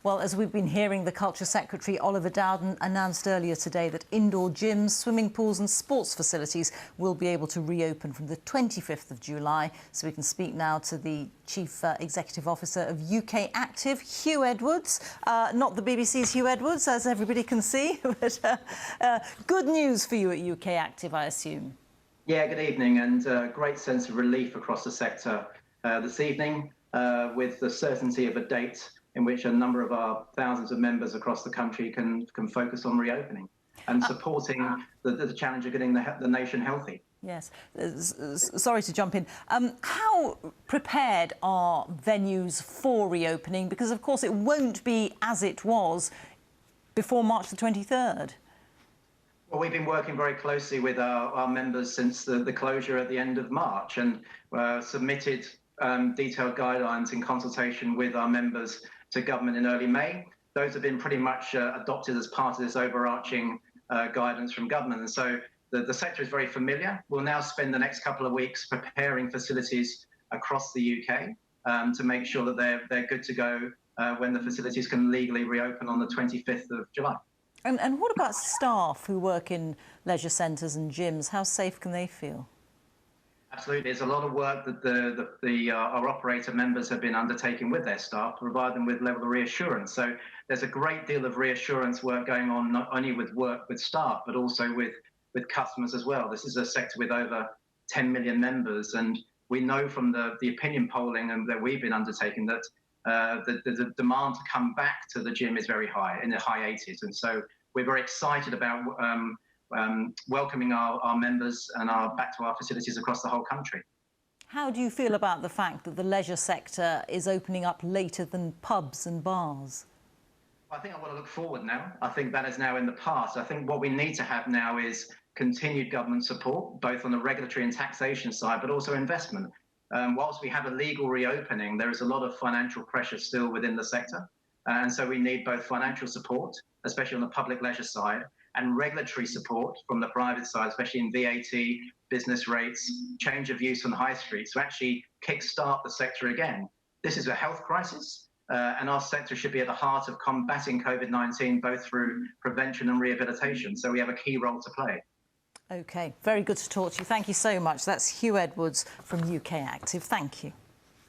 Well, as we've been hearing, the Culture Secretary Oliver Dowden announced earlier today that indoor gyms, swimming pools and sports facilities will be able to reopen from the 25th of July. So we can speak now to the Chief Executive Officer of ukactive, Huw Edwards. Not the BBC's Huw Edwards, as everybody can see, but good news for you at ukactive, I assume. Yeah, good evening, and great sense of relief across the sector this evening with the certainty of a date in which a number of our thousands of members across the country can focus on reopening and supporting the challenge of getting the nation healthy. Yes. Sorry to jump in. How prepared are venues for reopening? Because, of course, it won't be as it was before March the 23rd. Well, we've been working very closely with our members since the closure at the end of March, and submitted detailed guidelines in consultation with our members to government in early May. Those have been pretty much adopted as part of this overarching guidance from government. And so the sector is very familiar. We'll now spend the next couple of weeks preparing facilities across the UK to make sure that they're good to go when the facilities can legally reopen on the 25th of July. And what about staff who work in leisure centres and gyms? How safe can they feel? Absolutely. There's a lot of work that our operator members have been undertaking with their staff to provide them with level of reassurance. So there's a great deal of reassurance work going on, not only with staff, but also with customers as well. This is a sector with over 10 million members, and we know from the opinion polling that we've been undertaking that the demand to come back to the gym is very high, in the high 80s. And so we're very excited about welcoming our members and back to our facilities across the whole country. How do you feel about the fact that the leisure sector is opening up later than pubs and bars? I think I want to look forward now. I think that is now in the past. I think what we need to have now is continued government support, both on the regulatory and taxation side, but also investment. Whilst we have a legal reopening, there is a lot of financial pressure still within the sector. And so we need both financial support, especially on the public leisure side, and regulatory support from the private side, especially in VAT, business rates, change of use on high streets, to actually kickstart the sector again. This is a health crisis, and our sector should be at the heart of combating COVID-19, both through prevention and rehabilitation. So we have a key role to play. OK, very good to talk to you. Thank you so much. That's Huw Edwards from ukactive. Thank you.